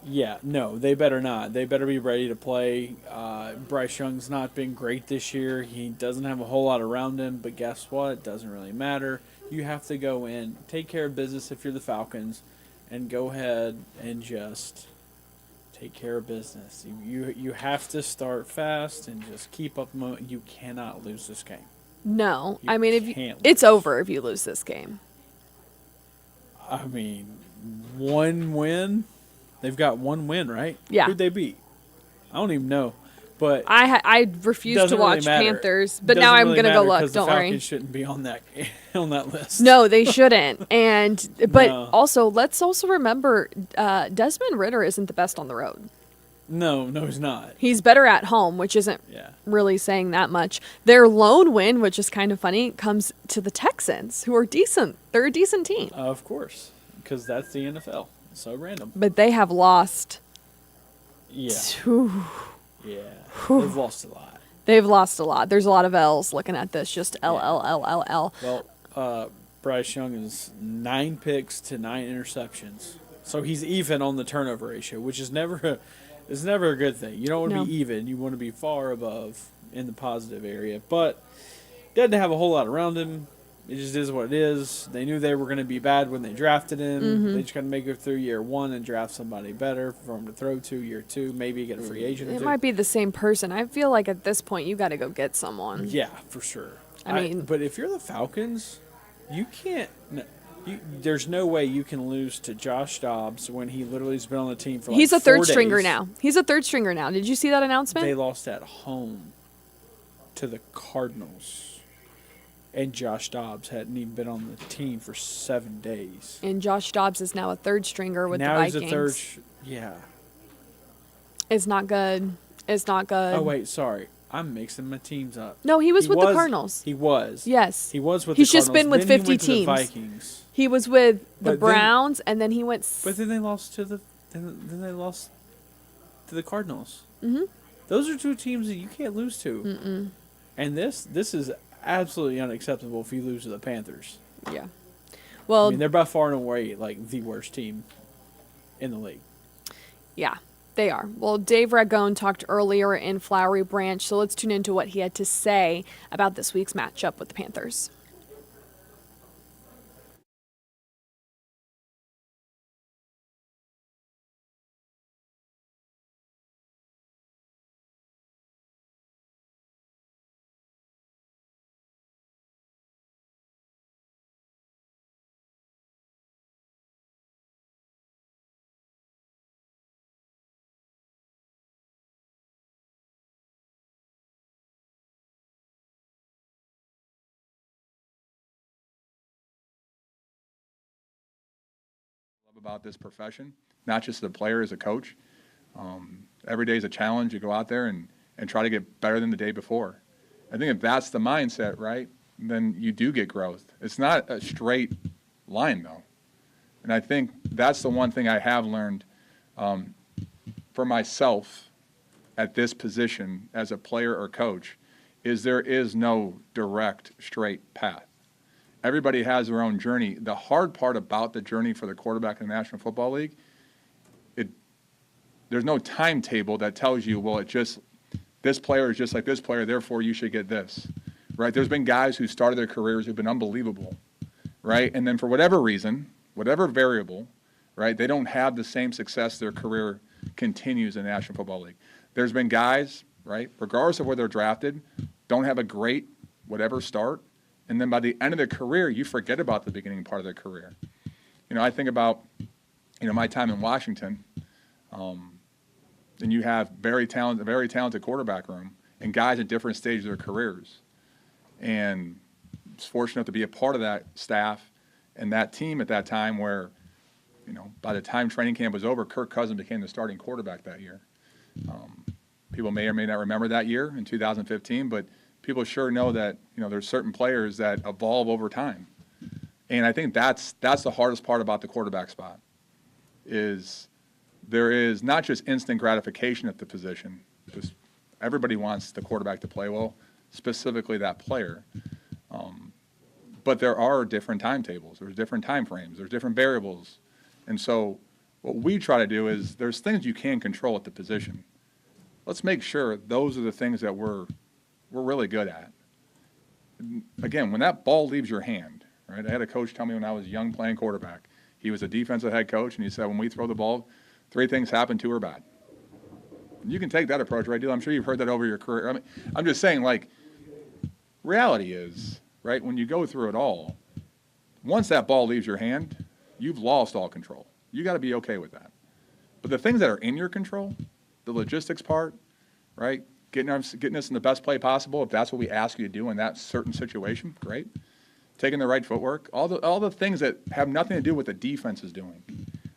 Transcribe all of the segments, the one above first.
Yeah, no, they better not. They better be ready to play. Bryce Young's not been great this year. He doesn't have a whole lot around him, but guess what? It doesn't really matter. You have to go in, take care of business if you're the Falcons, and go ahead and just take care of business. You have to start fast and just keep up the moment. You cannot lose this game. No, You I mean if can't it's lose. over if you lose this game. I mean, one win. They've got one win, right? Yeah. Who'd they beat? I don't even know. But I refuse to doesn't really watch matter. Panthers, but now Doesn't I'm really gonna go matter look. because the Don't worry. Falcons shouldn't be on that on that list. No, they shouldn't. And but No, also let's also remember Desmond Ritter isn't the best on the road. no, he's not. He's better at home, which isn't Yeah, really saying that much. Their lone win, which is kind of funny, comes to the Texans, who are decent. They're a decent team, of course, because that's the NFL. It's so random. but they have lost. Yeah, Whew. yeah, they've lost a lot. They've lost a lot. There's a lot of L's looking at this. Just L Yeah. L L L L. Well, Bryce Young is 9 picks to 9 interceptions, so he's even on the turnover ratio, which is never a good thing. You don't want to No. be even. You want to be far above in the positive area, but doesn't have a whole lot around him. It just is what it is. They knew they were going to be bad when they drafted him. Mm-hmm. They just got to make it through year one and draft somebody better for him to throw to. Year two, maybe get a free agent or It two. might be the same person. I feel like at this point you got to go get someone. Yeah, for sure. I mean- but if you're the Falcons, you can't. There's no way you can lose to Josh Dobbs when he literally has been on the team for like He's a 4 third stringer days. now. He's a third stringer now. Did you see that announcement? They lost at home to the Cardinals. And Josh Dobbs hadn't even been on the team for 7 days. And Josh Dobbs is now a third stringer with Now the he's Vikings. a third. Yeah. It's not good. It's not good. Oh wait, sorry. I'm mixing my teams up. No, he was with the Cardinals. He was. Yes. He was with He's the just Cardinals. been with Then he 50 went to the teams. Vikings. He was with the But then- Browns, and then he went. But then they lost to the. Then they lost to the Cardinals. Mhm. Those are two teams that you can't lose to. Mm-mm. And this is absolutely unacceptable if you lose to the Panthers. Yeah. Well, I mean, they're by far and away like the worst team in the league. yeah, they are. Well, Dave Ragone talked earlier in Flowery Branch, so let's tune into what he had to say about this week's matchup with the Panthers. Love about this profession, not just the player as a coach. Every day is a challenge. You go out there and try to get better than the day before. I think if that's the mindset, right, then you do get growth. It's not a straight line, though. And I think that's the one thing I have learned for myself at this position as a player or coach is there is no direct, straight path. Everybody has their own journey. The hard part about the journey for the quarterback in the National Football League, there's no timetable that tells you, well, this player is just like this player, therefore you should get this, right? There's been guys who started their careers who've been unbelievable, right? And then for whatever reason, whatever variable, right, they don't have the same success their career continues in the National Football League. There's been guys, right, regardless of where they're drafted, don't have a great whatever start, and then by the end of their career, you forget about the beginning part of their career. You know, I think about, my time in Washington, and you have a very talented quarterback room and guys at different stages of their careers. And I was fortunate enough to be a part of that staff and that team at that time where, by the time training camp was over, Kirk Cousins became the starting quarterback that year. People may or may not remember that year in 2015, but people sure know that, there's certain players that evolve over time. And I think that's the hardest part about the quarterback spot is there is not just instant gratification at the position, because everybody wants the quarterback to play well, specifically that player. But there are different timetables, there's different time frames, there's different variables. And so What we try to do is there's things you can control at the position. Let's make sure those are the things that we're really good at. Again, when that ball leaves your hand, right? I had a coach tell me when I was young playing quarterback. He was a defensive head coach, and he said when we throw the ball, 3 things happen, 2 are bad. You can take that approach, right, Deal? I'm sure you've heard that over your career. I mean, I'm just saying, like, reality is, right, when you go through it all, once that ball leaves your hand, you've lost all control. You got to be okay with that. But the things that are in your control, the logistics part, right, getting us in the best play possible, if that's what we ask you to do in that certain situation, great. Taking the right footwork, all the things that have nothing to do with the defense is doing,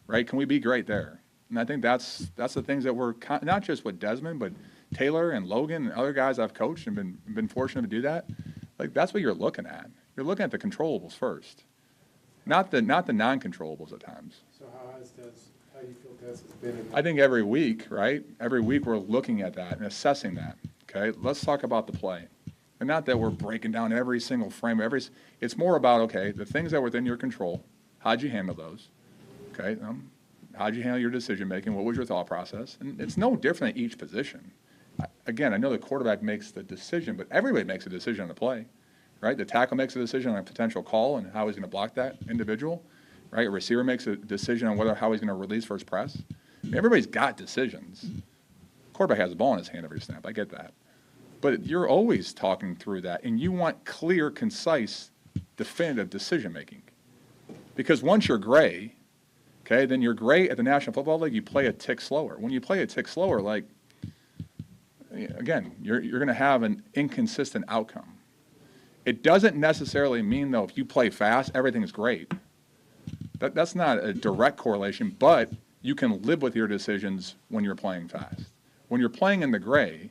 right? Can we be great there? And I think that's the things that we're not just with Desmond, but Taylor and Logan and other guys I've coached and been fortunate to do that. Like, that's what you're looking at. You're looking at the controllables first, not the non-controllables at times. So how do you feel Des has been in that? I think every week, right? Every week we're looking at that and assessing that. Okay, let's talk about the play. And not that we're breaking down every single frame. It's more about, okay, the things that were within your control, how'd you handle those? Okay, how'd you handle your decision making? What was your thought process? And it's no different at each position. Again, I know the quarterback makes the decision, but everybody makes a decision on the play, right? The tackle makes a decision on a potential call and how he's going to block that individual, right? A receiver makes a decision on how he's going to release first press. I mean, everybody's got decisions. Quarterback has the ball in his hand every snap. I get that. But you're always talking through that, and you want clear, concise, definitive decision-making. Because once you're gray, okay, then you're gray at the National Football League, you play a tick slower. When you play a tick slower, like, again, you're going to have an inconsistent outcome. It doesn't necessarily mean, though, if you play fast, everything's great. That's not a direct correlation, but you can live with your decisions when you're playing fast. When you're playing in the gray,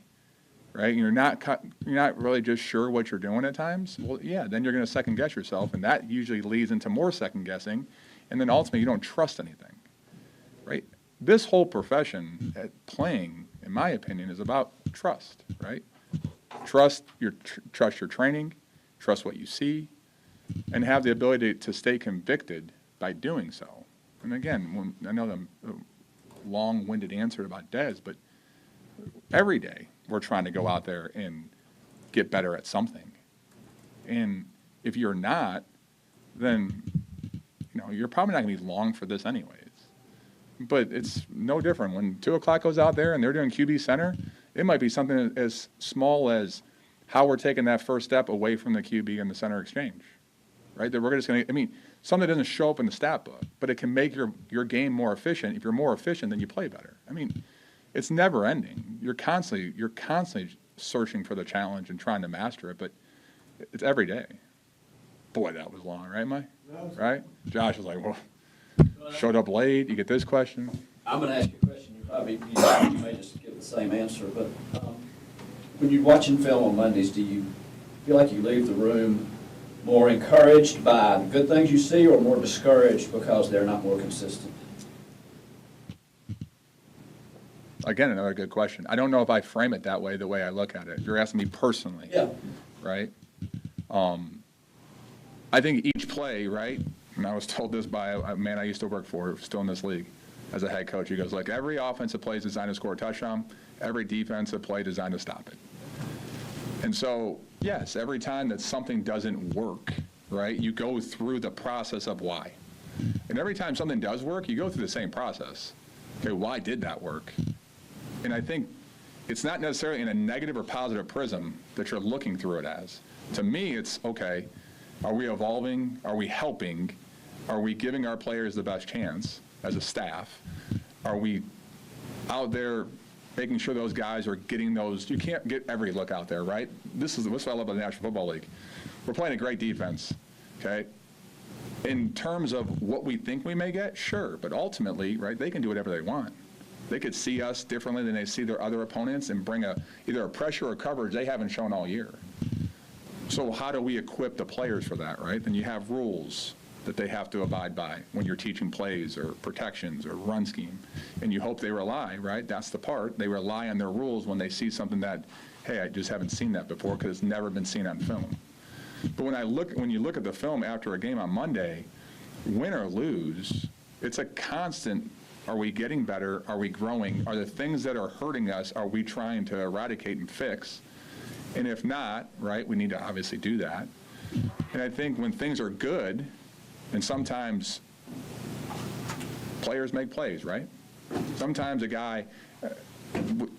right, you're not really just sure what you're doing at times, well, yeah, then you're going to second-guess yourself, and that usually leads into more second-guessing, and then ultimately you don't trust anything, right? This whole profession at playing, in my opinion, is about trust, right? Trust your training, trust what you see, and have the ability to stay convicted by doing so. And again, I know the long-winded answer about Dez, but every day we're trying to go out there and get better at something. And if you're not, then you're probably not going to be long for this anyways. But it's no different. When 2 o'clock goes out there and they're doing QB center, it might be something as small as how we're taking that first step away from the QB and the center exchange, right? That we're just going to, something that doesn't show up in the stat book, but it can make your game more efficient. If you're more efficient, then you play better. It's never ending. You're constantly searching for the challenge and trying to master it, but it's every day. Boy, that was long, right, Mike? Right? Josh was like, well, showed up late. You get this question. I'm going to ask you a question. You may just give the same answer, but when you're watching film on Mondays, do you feel like you leave the room more encouraged by the good things you see or more discouraged because they're not more consistent? Again, another good question. I don't know if I frame it that way, the way I look at it. You're asking me personally. Yeah. Right? I think each play, right, and I was told this by a man I used to work for, still in this league, as a head coach. He goes, like, every offensive play is designed to score a touchdown. Every defensive play designed to stop it. And so, yes, every time that something doesn't work, right, you go through the process of why. And every time something does work, you go through the same process. Okay, why did that work? And I think it's not necessarily in a negative or positive prism that you're looking through it as. To me, it's, okay, are we evolving? Are we helping? Are we giving our players the best chance as a staff? Are we out there making sure those guys are getting those? You can't get every look out there, right? This is what I love about the National Football League. We're playing a great defense, okay? In terms of what we think we may get, sure, but ultimately, right, they can do whatever they want. They could see us differently than they see their other opponents and bring either a pressure or coverage they haven't shown all year. So how do we equip the players for that, right? Then you have rules that they have to abide by when you're teaching plays or protections or run scheme. And you hope they rely, right? That's the part. They rely on their rules when they see something that, hey, I just haven't seen that before because it's never been seen on film. But when you look at the film after a game on Monday, win or lose, it's a constant Are we getting better? Are we growing? Are the things that are hurting us, are we trying to eradicate and fix? And if not, right, we need to obviously do that. And I think when things are good, and sometimes players make plays, right? Sometimes a guy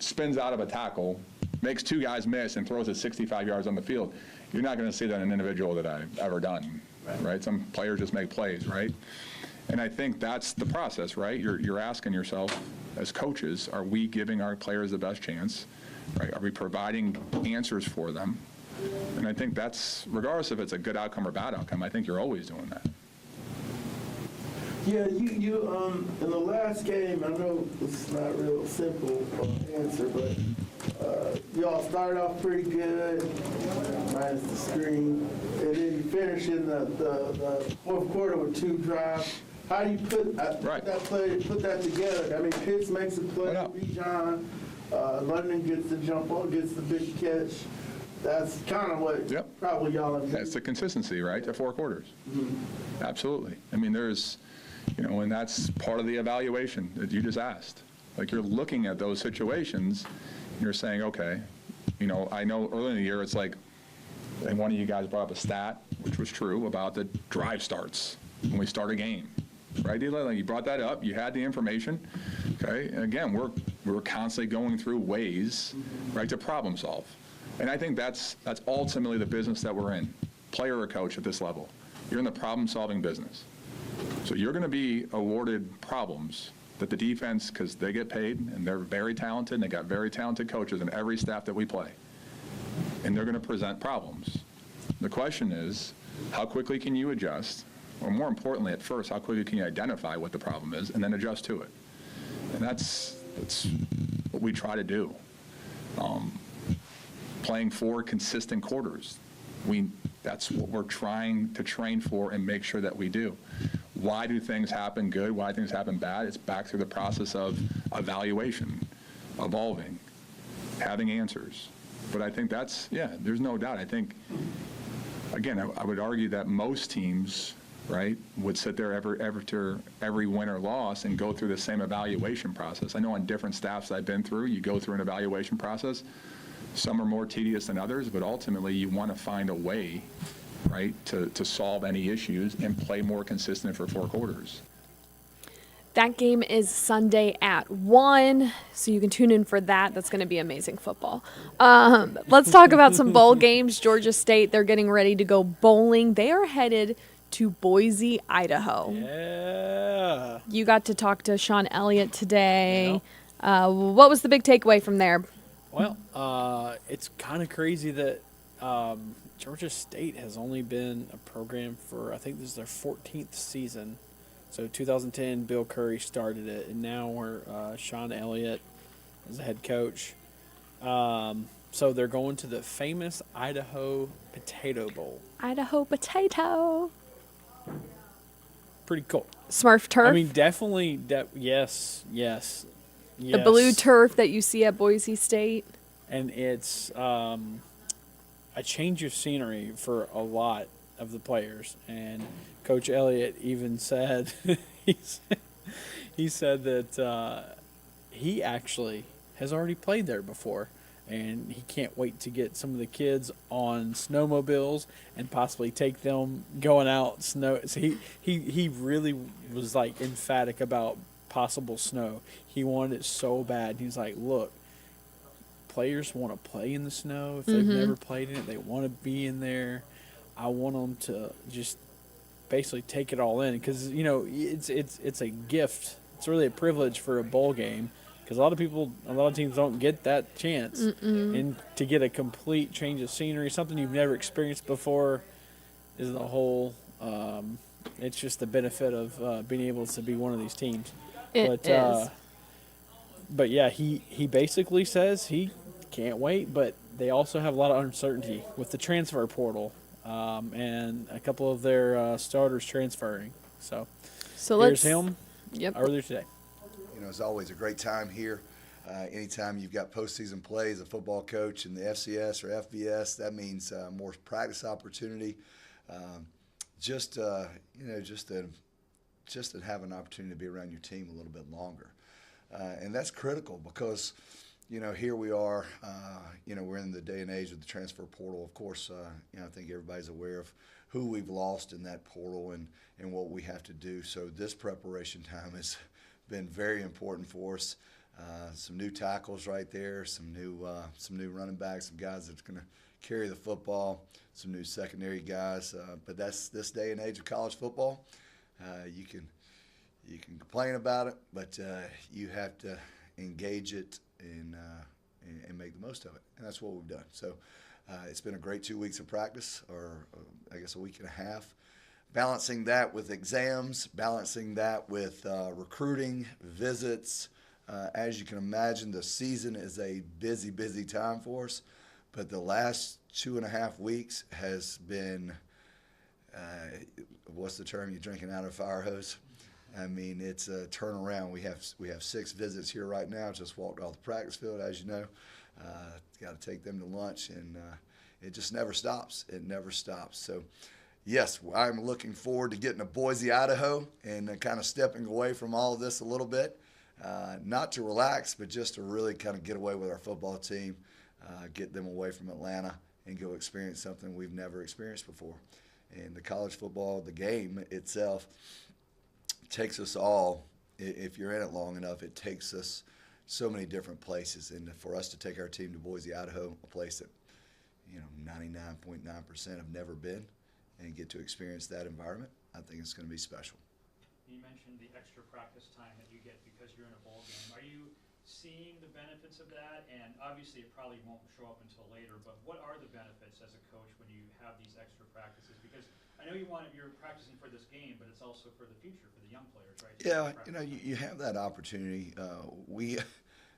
spins out of a tackle, makes two guys miss, and throws it 65 yards on the field. You're not going to see that in an individual that I've ever done, right? Some players just make plays, right? And I think that's the process, right? You're asking yourself, as coaches, are we giving our players the best chance, right? Are we providing answers for them? And I think that's, regardless if it's a good outcome or bad outcome, I think you're always doing that. Yeah, you in the last game, I know it's not a real simple answer, but y'all started off pretty good, minus the screen, and then you finish in the fourth quarter with 2 drives. How do you put that together? I mean, Pitts makes a play, Bijan, London gets the jump on, gets the big catch. That's kind of what probably y'all have. That's the consistency, right, to 4 quarters. Mm-hmm. Absolutely. I mean, there's, and that's part of the evaluation that you just asked. Like, you're looking at those situations, and you're saying, okay, I know early in the year it's like, and one of you guys brought up a stat, which was true, about the drive starts when we start a game. Right, Eli? Like, you brought that up. You had the information. Okay, and again, we're constantly going through ways, right, to problem solve. And I think that's ultimately the business that we're in, player or coach at this level. You're in the problem-solving business. So you're going to be awarded problems that the defense, because they get paid and they're very talented and they got very talented coaches in every staff that we play. And they're going to present problems. The question is, how quickly can you adjust? Or more importantly, at first, how quickly can you identify what the problem is and then adjust to it? And that's what we try to do. Playing 4 consistent quarters. That's what we're trying to train for and make sure that we do. Why do things happen good? Why do things happen bad? It's back through the process of evaluation, evolving, having answers. But I think there's no doubt. I think, again, I would argue that most teams, right, would sit there after every win or loss and go through the same evaluation process. I know on different staffs I've been through, you go through an evaluation process. Some are more tedious than others, but ultimately you want to find a way, right, to solve any issues and play more consistent for 4 quarters. That game is Sunday at 1, so you can tune in for that. That's going to be amazing football. Let's talk about some bowl games. Georgia State, they're getting ready to go bowling. They are headed to Boise, Idaho. Yeah. You got to talk to Sean Elliott today. What was the big takeaway from there? Well, it's kind of crazy that Georgia State has only been a program for, I think this is their 14th season. So 2010, Bill Curry started it, and now we're Sean Elliott as the head coach. So they're going to the famous Idaho Potato Bowl. Idaho Potato. Pretty cool. Smurf turf. I mean, definitely, yes. The blue turf that you see at Boise State. And it's a change of scenery for a lot of the players. And Coach Elliott even said, he said that he actually has already played there before. And he can't wait to get some of the kids on snowmobiles and possibly take them going out snow. So he really was like emphatic about possible snow. He wanted it so bad. He's like, look, players want to play in the snow. If they've never played in it, they want to be in there. I want them to just basically take it all in because it's a gift. It's really a privilege for a bowl game because a lot of teams don't get that chance. And to get a complete change of scenery, something you've never experienced before, is the whole. It's just the benefit of being able to be one of these teams. It is. But yeah, he basically says he can't wait, but they also have a lot of uncertainty with the transfer portal and a couple of their starters transferring. So here's him earlier today. It's always a great time here. Anytime you've got postseason play as a football coach in the FCS or FBS, that means more practice opportunity. Just an just to have an opportunity to be around your team a little bit longer. And that's critical because, here we are, we're in the day and age of the transfer portal. Of course, I think everybody's aware of who we've lost in that portal and what we have to do. So this preparation time has been very important for us. Some new tackles right there, some new running backs, some guys that's going to carry the football, some new secondary guys. But that's this day and age of college football. You can complain about it, but you have to engage it and make the most of it, and that's what we've done. So it's been a great 2 weeks of practice, or I guess a week and a half. Balancing that with exams, balancing that with recruiting, visits. As you can imagine, the season is a busy, busy time for us, but the last 2.5 weeks has been, what's the term, you're drinking out of a fire hose? I mean, it's a turnaround. We have 6 visits here right now. Just walked off the practice field, as you know. Got to take them to lunch, and it just never stops. It never stops. So, yes, I'm looking forward to getting to Boise, Idaho, and kind of stepping away from all of this a little bit. Not to relax, but just to really kind of get away with our football team, get them away from Atlanta, and go experience something we've never experienced before. And the college football, the game itself, takes us all, if you're in it long enough, it takes us so many different places. And for us to take our team to Boise, Idaho, a place that 99.9% have never been, and get to experience that environment, I think it's going to be special. You mentioned the extra practice time that you get because you're in a bowl game. Are you seeing the benefits of that? And obviously it probably won't show up until later, but what are the benefits as a coach when you have these extra practices? Because I know you're practicing for this game, but it's also for the future, for the young players, right? Yeah, you have that opportunity.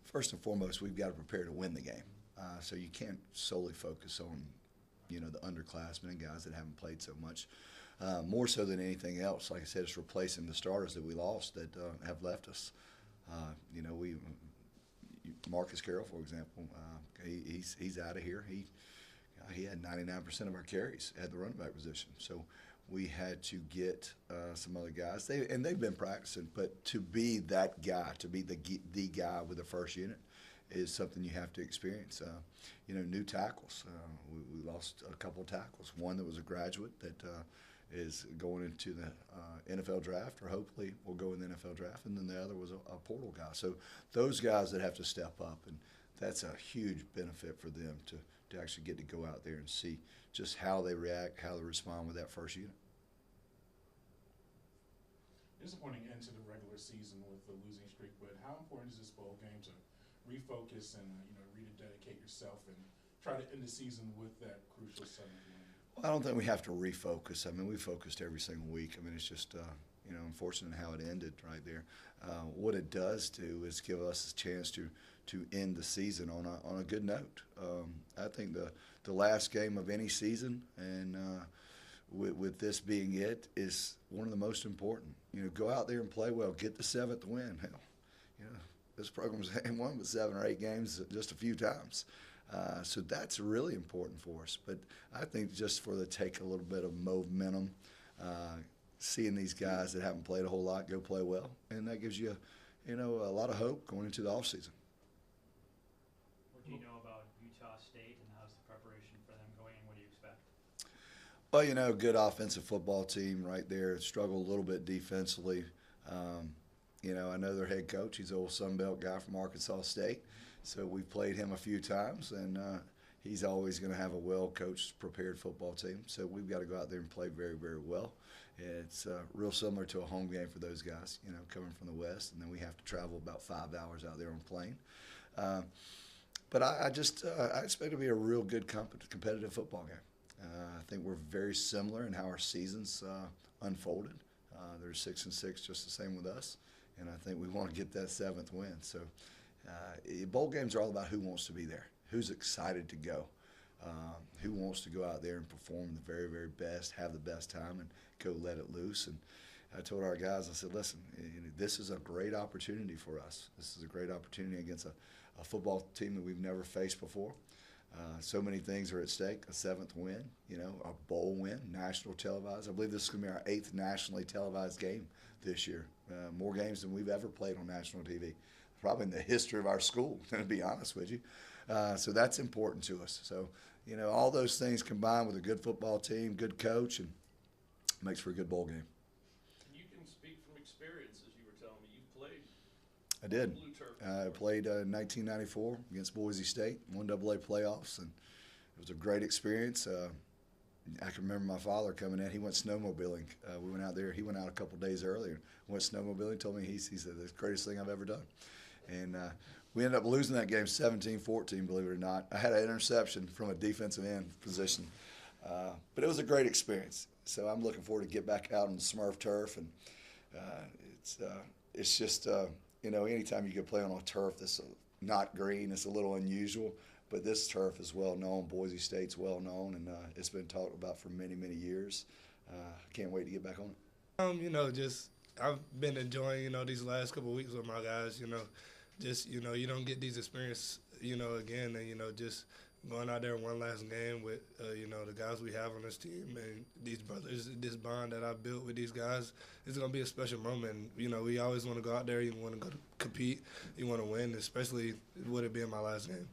First and foremost, we've got to prepare to win the game. So you can't solely focus on, the underclassmen and guys that haven't played so much. More so than anything else, like I said, it's replacing the starters that we lost that have left us. Marcus Carroll, for example, he's out of here. He had 99% of our carries at the running back position. So we had to get some other guys. They've been practicing, but to be that guy, to be the guy with the first unit, is something you have to experience. New tackles. We lost a couple of tackles. One that was a graduate that is going into the NFL draft, or hopefully will go in the NFL draft, and then the other was a portal guy. So those guys that have to step up, and that's a huge benefit for them to actually get to go out there and see just how they react, how they respond with that first unit. Disappointing end to the regular season with the losing streak, but how important is this bowl game to refocus and rededicate yourself and try to end the season with that crucial 7th win? Well, I don't think we have to refocus. I mean, we focused every single week. I mean, it's just unfortunate how it ended right there. What it does do is give us a chance to end the season on a good note. I think the last game of any season, and with this being it, is one of the most important. Go out there and play well, get the 7th win. Hell, this program's won with 7 or 8 games just a few times. So that's really important for us. But I think just for the take a little bit of momentum, seeing these guys that haven't played a whole lot go play well, and that gives you, a lot of hope going into the offseason. What do you know about Utah State, and how's the preparation for them going, and what do you expect? Well, good offensive football team right there. Struggled a little bit defensively. I know their head coach. He's an old Sun Belt guy from Arkansas State. So we've played him a few times, and he's always going to have a well-coached, prepared football team. So we've got to go out there and play very, very well. It's real similar to a home game for those guys, coming from the West, and then we have to travel about 5 hours out there on a plane. But I expect it to be a real good competitive football game. I think we're very similar in how our seasons unfolded. They're 6-6, just the same with us, and I think we want to get that 7th win. So bowl games are all about who wants to be there, who's excited to go, who wants to go out there and perform the very, very best, have the best time, and go let it loose. And I told our guys, I said, listen, this is a great opportunity for us. This is a great opportunity against a football team that we've never faced before. So many things are at stake. A 7th win, a bowl win, national televised. I believe this is going to be our 8th nationally televised game this year. More games than we've ever played on national TV, probably in the history of our school, to be honest with you. So that's important to us. So, all those things combined with a good football team, good coach, and makes for a good bowl game. You can speak from experience, as you were telling me. You've played I did. blue turf. I played in 1994 against Boise State, 1AA playoffs, and it was a great experience. I can remember my father coming in. He went snowmobiling. We went out there. He went out a couple of days earlier. Went snowmobiling. Told me he said, "The greatest thing I've ever done." And we ended up losing that game 17-14, believe it or not. I had an interception from a defensive end position. But it was a great experience. So I'm looking forward to get back out on the Smurf turf. And it's just, anytime you can play on a turf that's not green, it's a little unusual. But this turf is well known. Boise State's well known, and it's been talked about for many, many years. I can't wait to get back on it. I've been enjoying, these last couple of weeks with my guys, you don't get these experiences, again, and, just going out there one last game with, the guys we have on this team and these brothers, this bond that I built with these guys, it's going to be a special moment. And, we always want to go out there, you want to go to compete, you want to win, especially with it being my last game.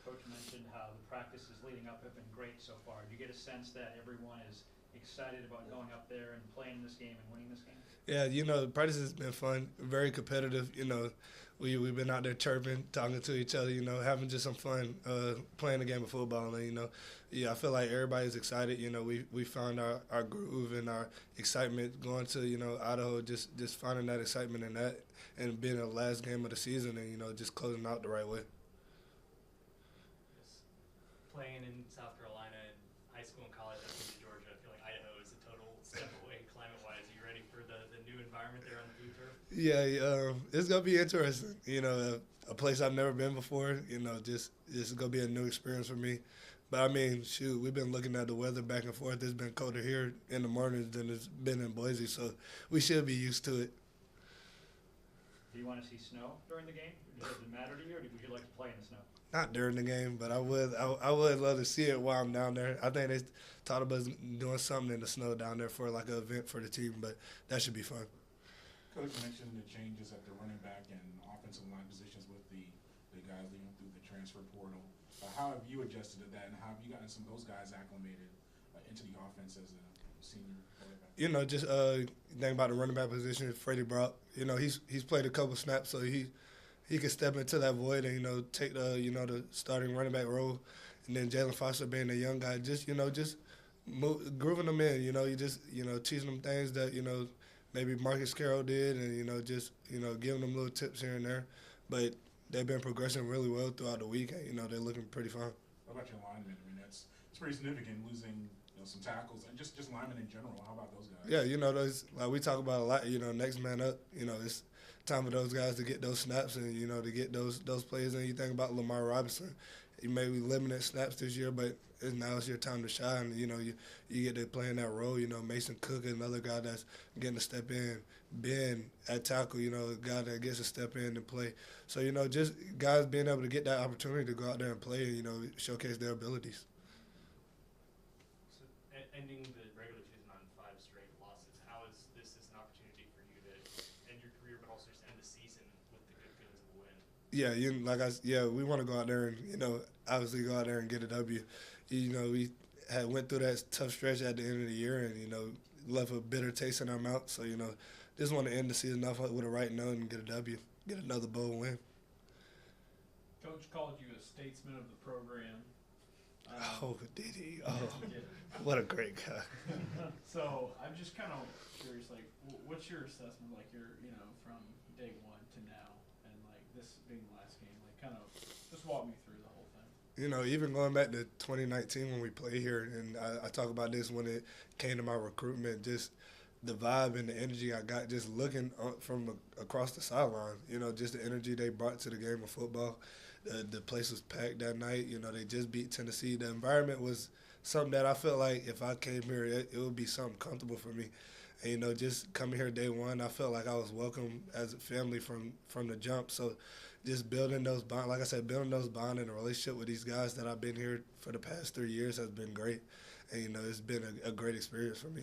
Coach mentioned how the practices leading up have been great so far. Do you get a sense that everyone is excited about going up there and playing this game and winning this game? Yeah, the practice has been fun, very competitive. We've been out there chirping, talking to each other, having just some fun playing a game of football. And, I feel like everybody's excited. We found our groove and our excitement going to, Idaho, just finding that excitement in that and being the last game of the season and, just closing out the right way. Playing in South Carolina and high school and college, up into Georgia, I feel like Idaho is a total step away climate-wise. Are you ready for the new environment there on the blue turf? Yeah, it's gonna be interesting. A place I've never been before. Just it's gonna be a new experience for me. But I mean, shoot, we've been looking at the weather back and forth. It's been colder here in the mornings than it's been in Boise, so we should be used to it. Do you want to see snow during the game? Does it matter to you, or would you like to play in the snow? Not during the game, but I would love to see it while I'm down there. I think they thought about doing something in the snow down there for like an event for the team, but that should be fun. Coach mentioned the changes at the running back and offensive line positions with the guys leaving through the transfer portal. How have you adjusted to that, and how have you gotten some of those guys acclimated into the offense as a senior quarterback? Just think about the running back position, Freddie Brock. He's played a couple snaps, so he can step into that void and take the the starting running back role, and then Jalen Foster being the young guy, just grooving them in. You just teaching them things that maybe Marcus Carroll did, and giving them little tips here and there. But they've been progressing really well throughout the week, and they're looking pretty fine. What about your linemen? I mean, it's pretty significant losing some tackles and just linemen in general. How about those guys? Yeah, those like we talk about a lot. Next man up. It's time for those guys to get those snaps and to get those plays. And you think about Lamar Robinson, he maybe limited snaps this year, but now it's your time to shine. You get to play in that role. Mason Cook, another guy that's getting to step in. Ben at tackle, a guy that gets to step in and play. So just guys being able to get that opportunity to go out there and play and showcase their abilities. So ending the regular season on 5 straight losses, how is this an opportunity for you to end your career, but also just end the season with the good feelings of a win? Yeah, we want to go out there and obviously go out there and get a W. We had went through that tough stretch at the end of the year and left a bitter taste in our mouth. So just want to end the season off with a right note and get a W, get another bowl win. Coach called you a statesman of the program. Oh, did he? Oh, what a great guy. So I'm just kind of curious, what's your assessment, from day one to now, and this being the last game, kind of just walk me through the whole thing. Even going back to 2019 when we played here, and I talk about this when it came to my recruitment, just the vibe and the energy I got just looking from across the sideline, just the energy they brought to the game of football. The place was packed that night. They just beat Tennessee. The environment was something that I felt like if I came here, it would be something comfortable for me. And, just coming here day one, I felt like I was welcome as a family from the jump. So just building those bonds, like I said, building those bonds and a relationship with these guys that I've been here for the past 3 years has been great. And, it's been a great experience for me.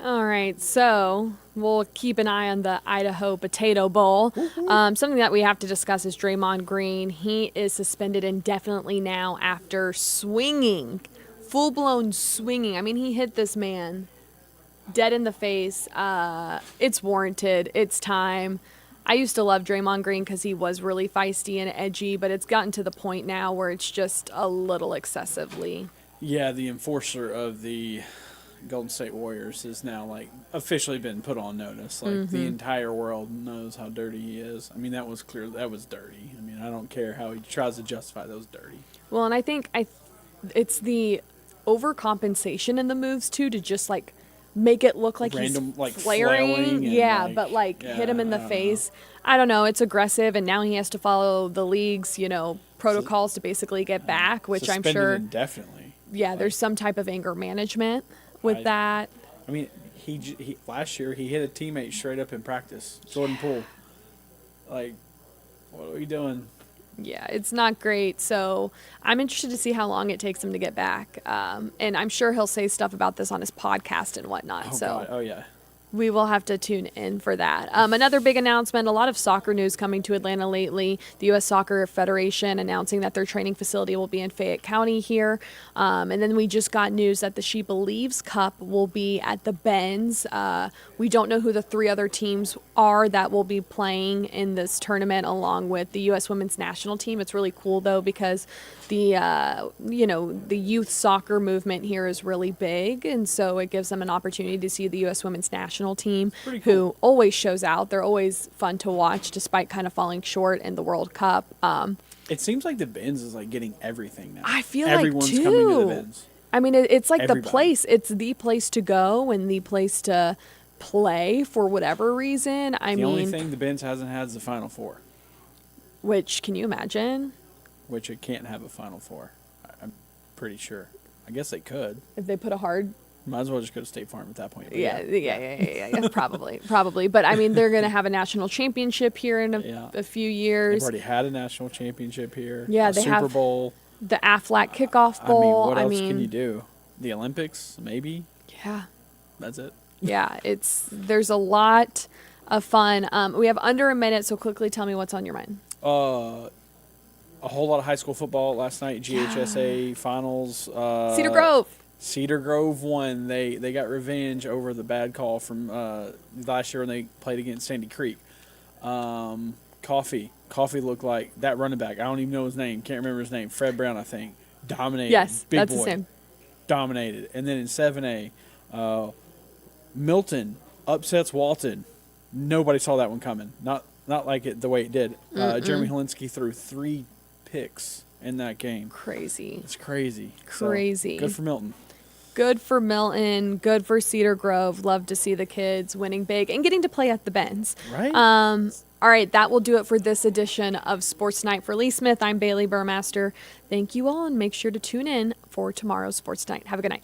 All right, so we'll keep an eye on the Idaho Potato Bowl. Something that we have to discuss is Draymond Green. He is suspended indefinitely now after swinging, full-blown swinging. I mean, he hit this man dead in the face. It's warranted. It's time. I used to love Draymond Green because he was really feisty and edgy, but it's gotten to the point now where it's just a little excessively. Yeah, the enforcer of the Golden State Warriors has now officially been put on notice. The entire world knows how dirty he is. I mean, that was clear. That was dirty. I mean, I don't care how he tries to justify those dirty. Well, and I think it's the overcompensation in the moves too to just make it look like Random, he's flaring. and, But hit him in the face. I don't know. It's aggressive, and now he has to follow the league's protocols to basically get back, which I'm Suspended sure. indefinitely. Yeah, there's some type of anger management with that. I mean, he last year he hit a teammate straight up in practice. Jordan Poole. What are we doing? Yeah, it's not great. So I'm interested to see how long it takes him to get back. And I'm sure he'll say stuff about this on his podcast and whatnot. God. Oh yeah. We will have to tune in for that. Another big announcement, a lot of soccer news coming to Atlanta lately. The U.S. Soccer Federation announcing that their training facility will be in Fayette County here. And then we just got news that the She Believes Cup will be at the Benz. We don't know who the 3 other teams are that will be playing in this tournament along with the U.S. women's national team. It's really cool, though, because the youth soccer movement here is really big. And so it gives them an opportunity to see the U.S. women's national team, who always shows out. They're always fun to watch despite kind of falling short in the World Cup. It seems like the Benz is getting everything now. I feel everyone's like too. coming to the Benz. I mean, it's like Everybody. the place. It's the place to go and the place to play for whatever reason. The only thing the Benz hasn't had is the Final Four, which can you imagine which it can't have a Final Four. I'm pretty sure. I guess they could. if they put a hard Might as well just go to State Farm at that point. But Yeah, probably. But I mean, they're going to have a national championship here in a few They've years. already had a national championship here. Yeah, a they Super have Bowl. The Aflac Kickoff I mean, Bowl. what else can you do? The Olympics, maybe. Yeah, That's it. yeah. There's a lot of fun. We have under a minute, so quickly tell me what's on your mind. A whole lot of high school football last night. GHSA finals. Cedar Grove. Cedar Grove won. They got revenge over the bad call from last year when they played against Sandy Creek. Coffee looked like that running back. I don't even know his name. Can't remember his name. Fred Brown, I think. Dominated. Yes, Big that's boy. the same. Dominated. And then in 7A, Milton upsets Walton. Nobody saw that one coming. Not like it the way it did. Jeremy Helinski threw 3 picks in that game. Crazy. It's crazy. So, Crazy. good for Milton. Good for Milton. Good for Cedar Grove. Love to see the kids winning big and getting to play at the Benz. Right? All right, that will do it for this edition of Sports Night. For Lee Smith, I'm Bailey Burmaster. Thank you all, and make sure to tune in for tomorrow's Sports Night. Have a good night.